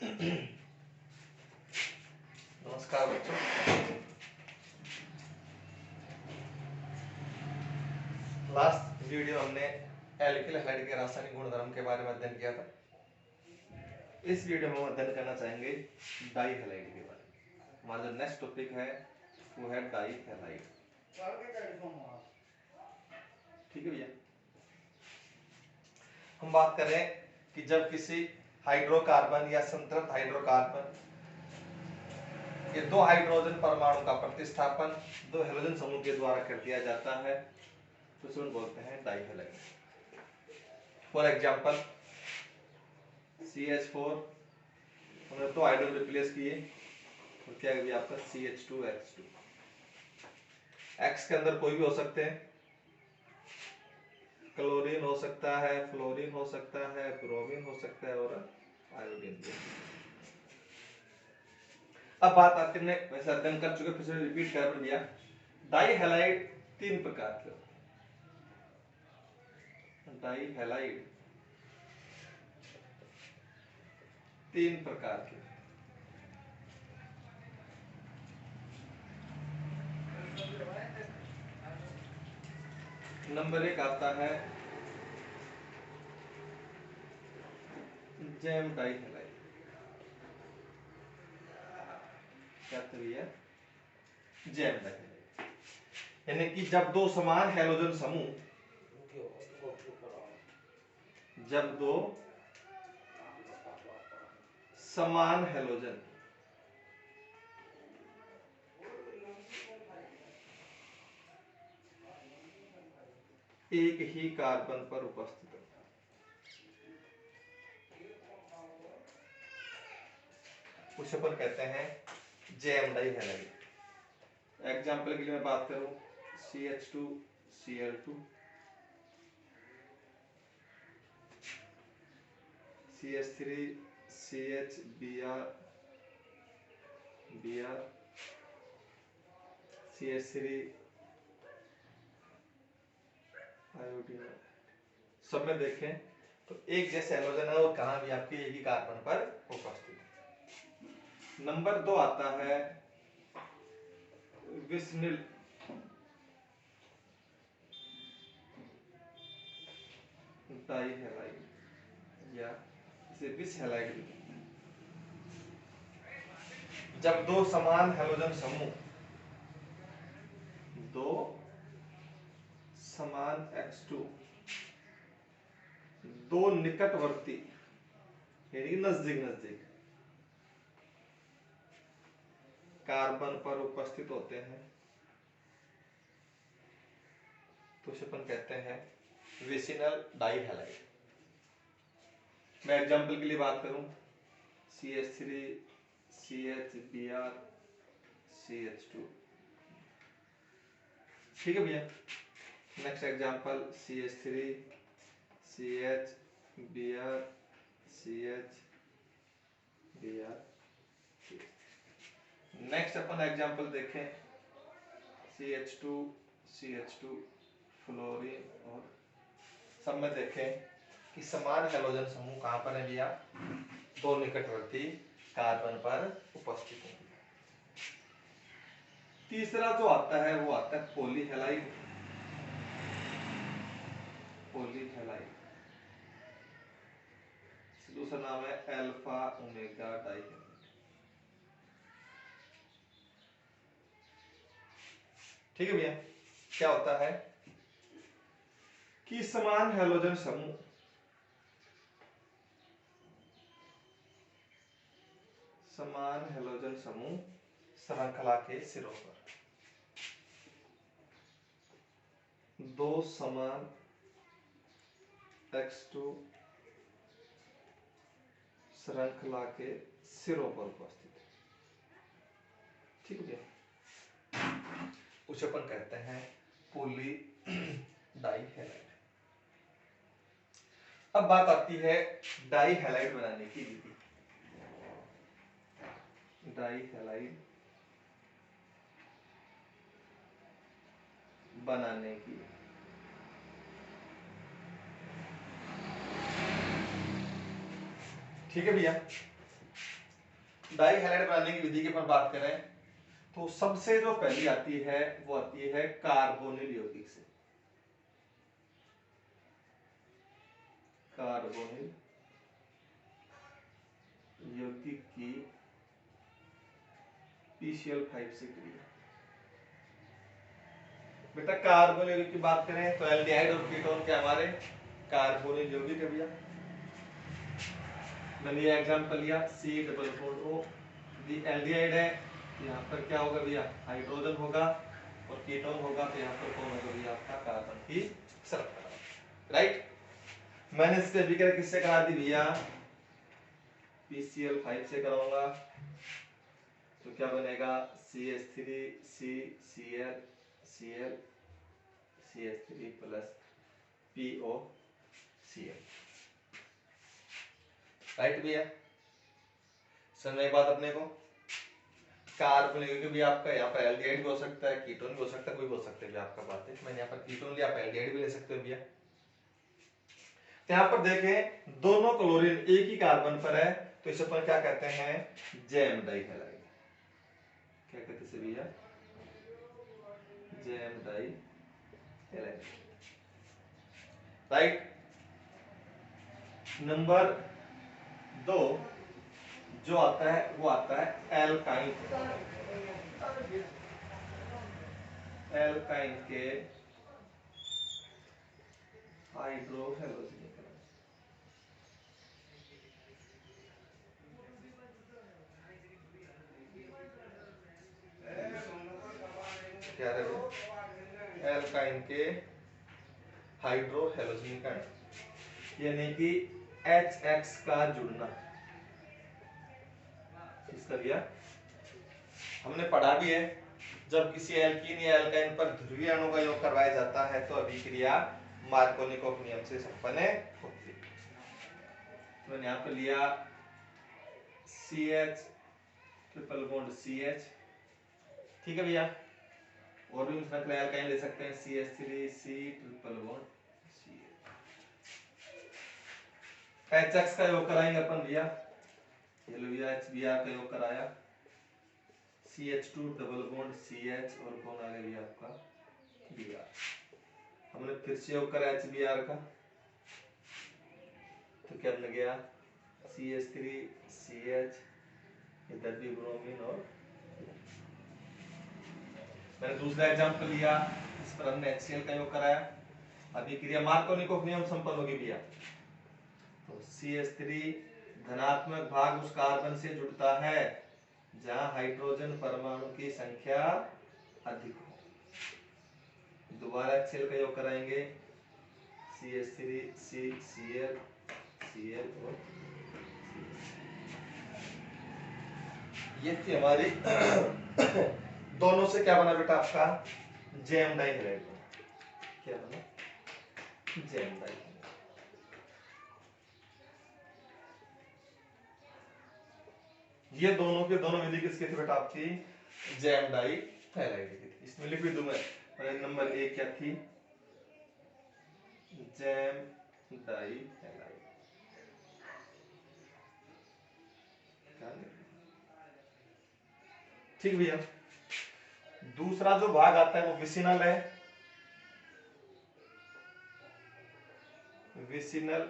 नमस्कार बच्चों। Last video हमने एल्किल हैलाइड के रासायनिक गुणधर्म के बारे में अध्ययन किया था। इस वीडियो में हम अध्ययन करना चाहेंगे डाई हैलाइड के बारे में। हमारा जो नेक्स्ट टॉपिक है वो है डाई हैलाइड। ठीक है भैया, हम बात करें कि जब किसी हाइड्रोकार्बन या संतृप्त हाइड्रोकार्बन ये दो हाइड्रोजन परमाणु का प्रतिस्थापन दो हेलोजन समूह के द्वारा कर दिया जाता है तो उसे बोलते हैं die halide. For example CH4 हमने दो हाइड्रोजन रिप्लेस किए तो क्या है आपका CH2X2। X के अंदर कोई भी हो सकते हैं, क्लोरीन हो सकता है, फ्लोरीन हो सकता है, ब्रोमीन हो सकता है और आयोडीन भी। अब बात आती है, वैसे अध्ययन कर चुके, फिर से रिपीट कर दिया। डाई हैलाइड तीन प्रकार के होते हैं। डाई हैलाइड तीन प्रकार के। नंबर एक आता है जैम डाई हैलाइड। क्या है जैम डाई हैलाइड, यानी कि जब दो समान हैलोजन समूह जब दो समान हैलोजन एक ही कार्बन पर उपस्थित है उसे अपन कहते हैं जैम डाई हैलाइड। एग्जाम्पल के लिए मैं बात करूं CH2Cl2, CH3CHBr, CH3 आयोडीन। सब में देखें तो एक जैसे हैलोजन है और कहां भी आपके एक ही कार्बन पर उपस्थित है। नंबर दो आता है विस्निल डाई हैलाइड या इसे विस हैलाइड भी कहते हैं। जब दो समान हैलोजन समूह दो समान X2 दो निकटवर्ती यानी नजदीक नजदीक कार्बन पर उपस्थित होते हैं तो उसे अपन कहते हैं विसिनल डाई हैलाइड। मैं एग्जांपल के लिए बात करूं CH3 CHBr CH2। ठीक है भैया, next example CH3 CHBr CHBr। Next अपन एग्जांपल देखें CH2 CH2 फ्लोरीन और सब में देखें कि समान हैलोजन समूह कहां पर है भैया, दो निकटवर्ती कार्बन पर उपस्थित है। तीसरा जो आता है वो आता है पॉलीहैलाइड। पॉलीहैलाइड दूसरा नाम है अल्फा ओमेगा डाई हैलाइड। ठीक है भैया, क्या होता है कि समान हैलोजन समूह श्रृंखला के सिरों पर दो समान X2 श्रृंखला के सिरों पर उपस्थित है। ठीक है, उसे अपन कहते हैं पॉली डाई हैलाइड। अब बात आती है डाई हैलाइड बनाने की विधि। डाई हैलाइड बनाने की ठीक है भैया, डाई हैलाइड बनाने की विधि की अपन बात करें तो सबसे जो पहली आती है वो आती है कार्बोनिल यौगिक से। कार्बोनिल यौगिक की PCl5 से क्रिया। बेटा कार्बोनिल यौगिक की बात करें तो एल्डिहाइड और कीटोन के हमारे कार्बोनिल यौगिक है भैया। मैंने ये एग्जांपल लिया C डबल बॉन्ड O, दी एल्डिहाइड है, यहाँ पर क्या होगा भैया हाइड्रोजन होगा, और कीटोन होगा तो यहाँ पर कौन होगा भैया आपका कार्बन की सल्फर। राइट, मैंने इससे विक्रिया किससे करा दी भैया PCl5 से कराऊंगा, तो क्या बनेगा CH3 CCl Cl CH3 plus POCl। Right भैया, समझ एक बात अपने को, कार्बन यौगिक भी आपका यहाँ पर एल्डिहाइड भी हो सकता है, कीटोन भी हो सकता है, कोई भी हो सकता है भैया आपका बात है। मैंने यहाँ पर कीटोन लिया, आप एल्डिहाइड भी ले सकते हो भैया। तो यहाँ पर देखें दोनों क्लोरीन एक ही कार्बन पर है, तो इसे अपन क्या कहते हैं जैम डाई हैलाइड। क्या कहते हैं भैया gem dihalide. Right, number 2 जो आता है वो आता है एल्काइन। एल्काइन के हाइड्रोहेलोजनीकरण। क्या रहे एल्काइन के हाइड्रोहेलोजनीकरण, यानी कि HX का जुड़ना। इसका दिया हमने पढ़ा भी है, जब किसी एल्कीन या एल्काइन पर ध्रुवीय अणु का योग करवाया जाता है तो अभिक्रिया मार्कोनिकोव नियम से संपन्न होती है। तो मैंने यहाँ पे लिया CH ट्रिपल बॉन्ड CH, ठीक है भैया, और भी मतलब एल्काइन ले सकते हैं CH3 C triple bond HX का योग कराएंगे अपन भैया, ये लो भैया HBr का योग कराया, CH2 डबल बॉन्ड CH और कौन आ गया भैया आपका Br। हमने फिर से योग करा HBr का, तो क्या बन गया CH3 CH, इधर भी ब्रोमीन, और मैंने दूसरा एग्जांपल लिया, इस पर हमने HCl का योग कराया, अभिक्रिया मार्कोनिकोव नियम संपन्न होगी भैया। तो CH3 धनात्मक भाग उस कार्बन से जुड़ता है जहां हाइड्रोजन परमाणु की संख्या अधिक हो। दोबारा HCl का योग कराएंगे, CH3 CCl Cl और ये थी हमारी दोनों से क्या बना बेटा आपका जैम डाई हैलाइड। क्या बना जैम डाई। ये दोनों के दोनों विधि किसकी थी बेटा आपकी जैम डाई हैलाइड की थी। इसमें लिख भी दूं मैं, नंबर 1 क्या थी जैम डाई हैलाइड। ठीक भैया, दूसरा जो भाग आता है वो विसिनल है। विसिनल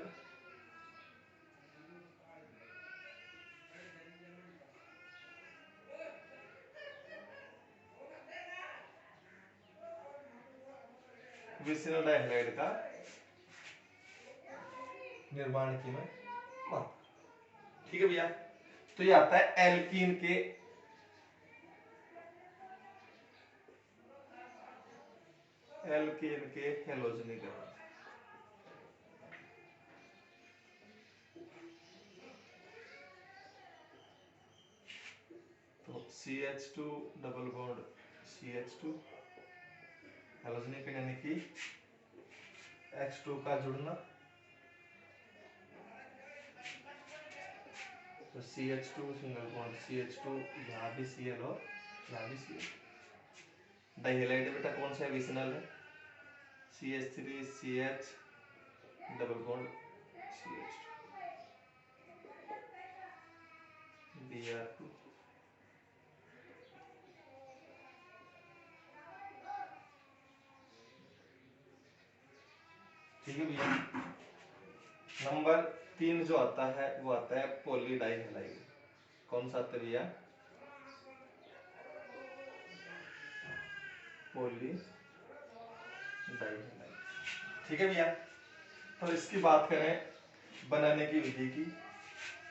विसिनल डाइहैलाइड का निर्माण की मैं बात, ठीक है भैया। तो ये आता है एल्कीन के हैलोजनीकरण। तो CH2 डबल बॉन्ड CH2 हैलोजनीकरण यानी कि H2 का जुड़ना, तो CH2 सिंगल बॉन्ड CH2, यहाँ भी Cl और यहाँ भी Cl। डाइहैलाइड बेटा कौन सा है विसिनल है, CH3 CH double bond CH2 Br2। ठीक है भैया। नंबर 3 जो आता है वो आता है पॉलीडाइहैलाइड। कौन सा आता है भैया? पॉलीडाइहैलाइड। ठीक है भैया। तो इसकी बात करें बनाने की विधि की।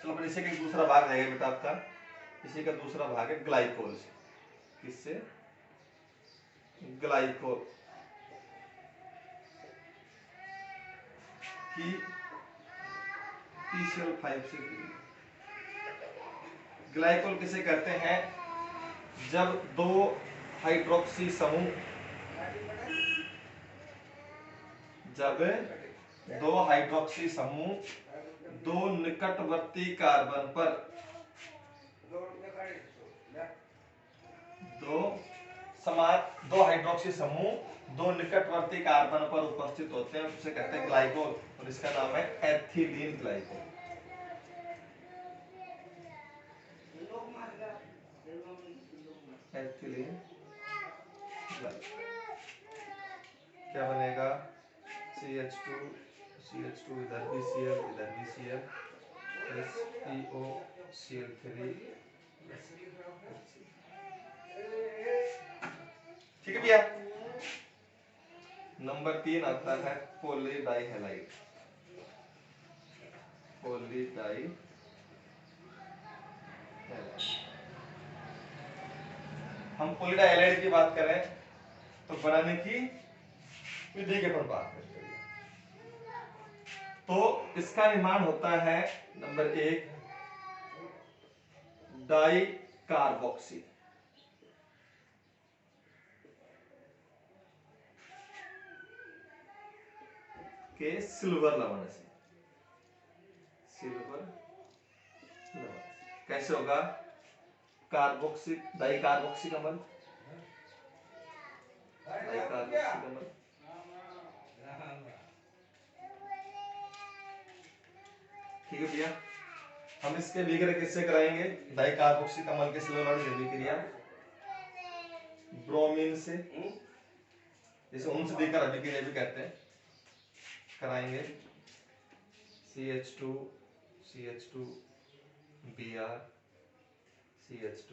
चलो फिर इसी का एक दूसरा भाग रहेगा बेटा आपका। इसी का दूसरा भाग है ग्लाइकोल से। किससे? ग्लाइकोल की PCl5 से। ग्लाइकोल किसे कहते हैं? जब दो हाइड्रोक्सी समूह दो निकटवर्ती कार्बन पर दो हाइड्रोक्सी समूह दो निकटवर्ती कार्बन पर उपस्थित होते हैं, उसे कहते हैं ग्लाइकोल, और इसका नाम है एथिलीन ग्लाइकोल। एथिलीन ग्लाइकोल क्या बनेगा? CH2 इधर भी Cl प्लस POCl3। ठीक है भैया। नंबर 3 आता है पॉलीडाइहैलाइड। हम पॉलीडाइहैलाइड की बात करें तो बनाने की विधि के पर बात करते हैं। तो इसका निर्माण होता है नंबर 1 डाई कार्बोक्सी के सिल्वर लवण से। कैसे होगा? कार्बोक्सी डाई कार्बोक्सी का अम्ल, ठीक है भैया। हम इसके विग्रह किससे कराएंगे? डाई कार्बोक्सी अम्ल के सिल्वर लवण की अभिक्रिया ब्रोमीन से, जिसे उनसे देकर अभिक्रिया भी कहते हैं, कराएंगे। CH2 Br CH2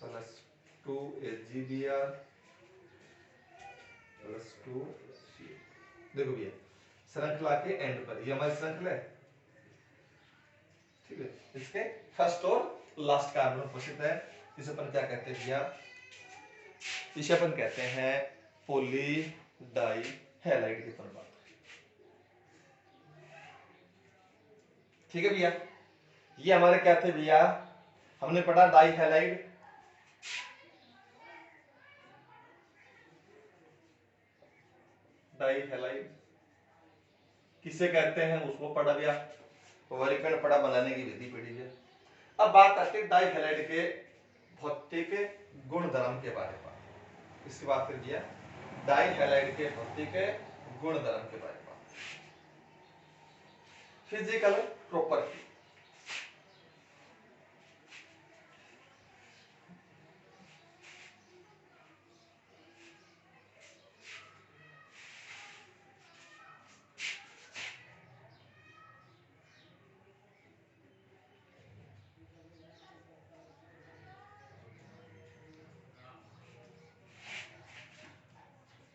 plus 2 AgBr plus 2 C। देखो भैया श्रृंखला के एंड पर, ये हमारी श्रृंखला है, ठीक है। इसके फर्स्ट और लास्ट कार्बन उपस्थित है। इसे अपन क्या कहते हैं भैया? इसे अपन कहते हैं पॉलीडाइहैलाइड की तरह बात। ठीक है भैया। ये हमारे क्या थे भैया? हमने पढ़ा डाइहैलाइड, किसे कहते हैं उसको पढ़ा भैया। वर्गीकरण पढ़ा, बनाने की विधि पढ़ी भैया। अब बात आती है डाइहैलाइड के भौतिक गुण धर्म के बारे में। इसकी बात कर भैया डाइहैलाइड के भौतिक गुण धर्म के बारे में। Physical property.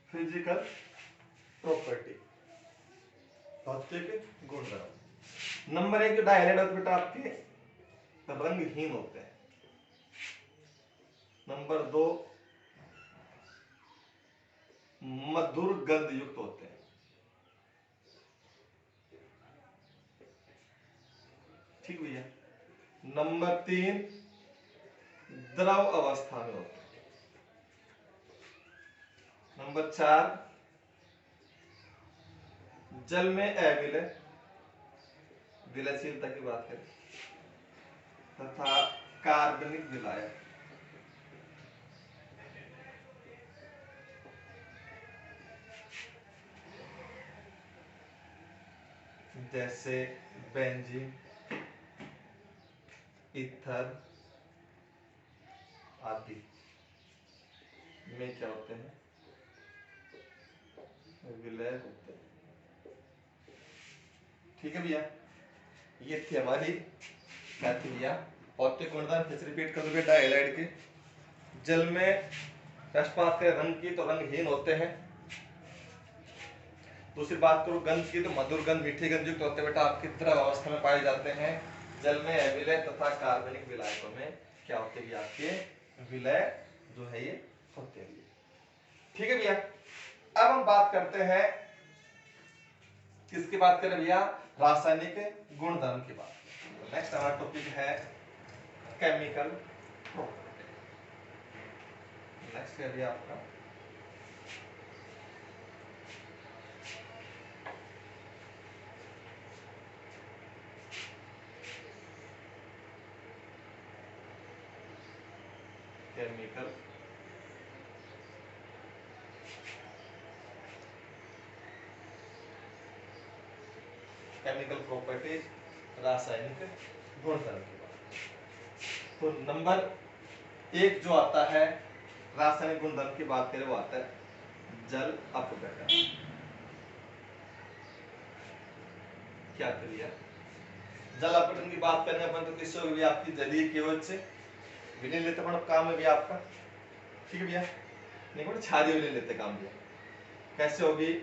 फिजिकल प्रॉपर्टी, भौतिक गुणधर्म। नंबर 1 जो डाइहैलाइड बेटा आपके रंगहीन होते हैं। नंबर 2 मधुर गंध युक्त होते हैं। ठीक भैया। नंबर 3 द्रव अवस्था में होते हैं। नंबर 4 जल में अविलय, विलयशीलता की बात करें, तथा कार्बनिक विलायक। जैसे बेंजीन, ईथर आदि में क्या होते हैं, विलय होते हैं। ठीक है भैया, ये थी हमारी क्या थी भैया, भौतिक गुणधर्म। फिर रिपीट कर दो बेटा डाइहैलाइड के। जल में रसपात के रंग की तो रंगहीन होते हैं। दूसरी बात करो गंध की, तो मधुर गंध मीठी गंध युक्त होते हैं बेटा, आपकी द्रव अवस्था में पाए जाते हैं। जल में अविलय तथा कार्बनिक विलायकों में क्या होते हैं आपके, विलय जो है ये होते हैं। ठीक है भैया, अब हम बात करते हैं, किसकी बात करें भैया, रासायनिक गुणधर्म की बात। नेक्स्ट हमारा टॉपिक है केमिकल प्रॉपर्टी। नेक्स्ट है भैया आपका केमिकल केमिकल प्रॉपर्टीज, रासायनिक गुणधर्म की बात। तो नंबर एक जो आता है रासायनिक गुणधर्म की बात करें, वो आता है जल अपघटन। क्या करिए, जल अपघटन की बात करें अपन तो किससे होगी आपकी, जलीय केवल से विलीन लेते अपन काम में भी आपका। ठीक है भैया, नहीं बोले क्षारीय विलीन लेते काम भैया। कैसे होगी,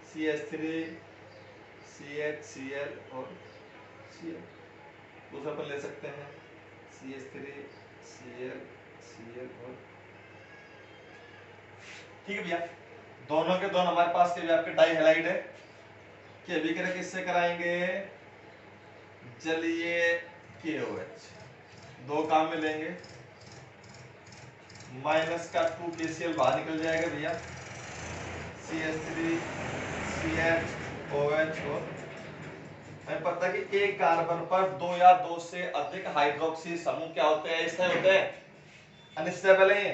CH3 CHCl और Cl। दूसरा अपन ले सकते हैं CH3 Cl Cl और, ठीक है भैया, दोनों के दोनों हमारे पास के भी आपके डाइहैलाइड है कि अभिक्रिया किससे कराएंगे, जलीय KOH। दो काम में लेंगे, माइनस का 2KCl बाहर निकल जाएगा भैया, CH3 CHOH और हमें पता है कि एक कार्बन पर दो या दो से अधिक हाइड्रोक्सी समूह क्या होते हैं, स्थायी होते हैं, अनस्टेबल है,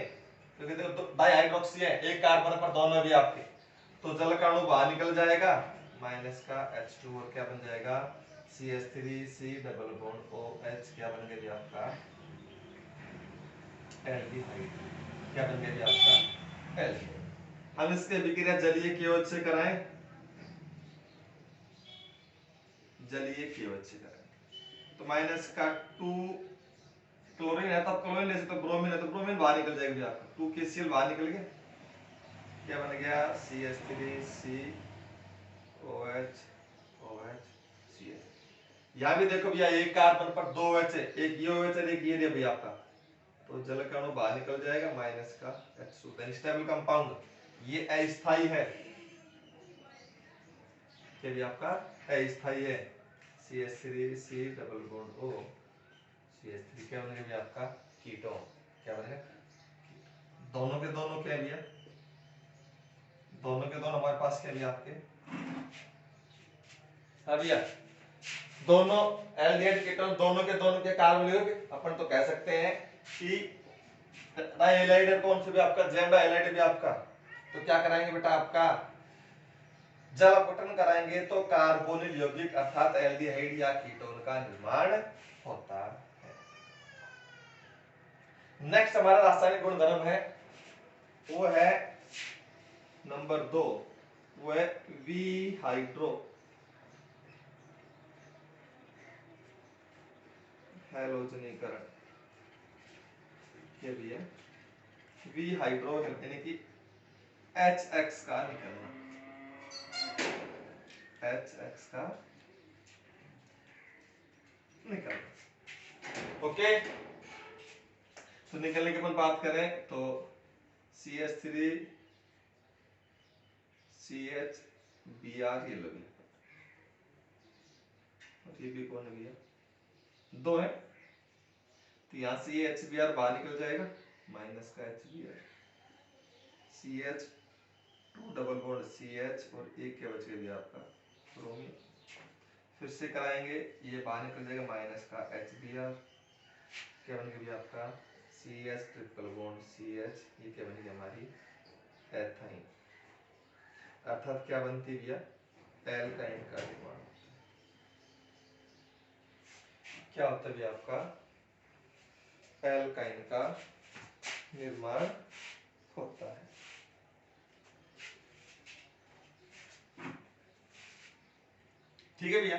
क्योंकि देखो डाइहाइड्रोक्सी है, एक कार्बन पर दोनों भी आपके, तो जल का अणु बाहर निकल जाएगा, माइनस का H2 और क्या बन जाएगा CH3 C double bond OH, क्या बन गया आपका एल्डिहाइड। क्या बन गया आपका एल्डिहाइड। हम इसके अभिक्रिया जलीय KOH से कराएं, जलीय KOH से कराएं, तो माइनस का 2 क्लोरीन है, तब क्लोरीन ले सकते, ब्रोमीन है तो ब्रोमीन बाहर निकल जाएगा आपका, 2KCl बाहर निकल गया, क्या बन गया CH3 COH OH CH। यहाँ भी देखो भैया एक कार्बन पर दो OH है, एक ये OH है, एक ये भैया आपका, तो जल का अणु बाहर निकल जाएगा, माइनस का H2, अनस्टेबल कंपाउंड, ये अस्थाई है, क्या भी आपका अस्थाई है, CH3 C double bond O CH3, क्या बनेगा भैया आपका कीटोन। क्या बनेगा, दोनों के दोनों क्या भैया, दोनों के दोनों हमारे पास क्या भैया आपके, हाँ भैया, दोनों एल्डिहाइड कीटोन दोनों के दोनों के कार्बन लियोगे, अपन तो कह सकते हैं कि डाइहैलाइड है कौन से भी आपका, जेम डाइहैलाइड भी आपका, तो क्या कराएंगे बेटा आपका जल अपघटन कराएंगे तो कार्बोनिल यौगिक अर्थात एल्डिहाइड या कीटोन का निर्माण होता है। नेक्स्ट हमारा रासायनिक गुणधर्म है, वो है नंबर 2, वो है विहाइड्रो हैलोजनीकरण। क्या भी है विहाइड्रो यानी कि HX का निकलना, HX का निकलना। ओके, तो निकलने की अपन बात करें तो CH3 CHBr ये लोग, ये भी कौन है भैया, दो है, तो यहां से ये HBr बाहर निकल जाएगा, माइनस का HBr CH2 double bond CH और एक क्या बच गया आपका ब्रोमीन, फिर से कराएंगे, ये बाहर निकल जाएगा, माइनस का HBr, क्या बन गया आपका CH ट्रिपल बॉन्ड CH, ये क्या बन गई हमारी एथाइन, अर्थात क्या बनती भैया एल्काइन का निर्माण। क्या होता है आपका एल्काइन का निर्माण होता है। ठीक है भैया।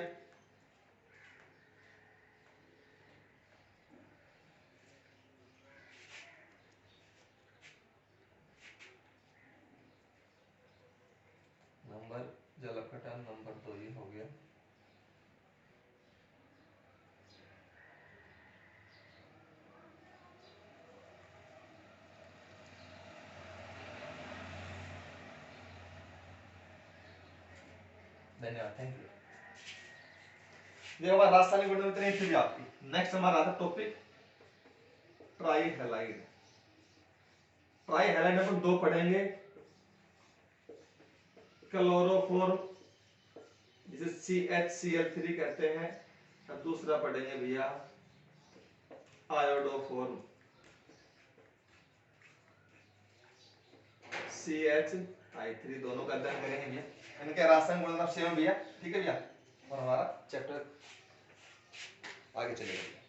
नंबर जलकटन नंबर 2 ही हो गया। धन्यवाद, थैंक यू। देखो हमारा रासायनिक वर्णन इतनी थी आपकी। नेक्स्ट हमारा आता टॉपिक ट्राइहैलाइड। ट्राइहैलाइड में अपन दो पढ़ेंगे, क्लोरोफॉर्म जिसे CHCl3 कहते हैं, और दूसरा पढ़ेंगे भैया आयोडोफॉर्म CHI3। दोनों का अध्ययन करेंगे भैया, इनके रासायनिक गुण सेम भैया। ठीक है भैया, और हमारा चैप्टर आगे चलेगा।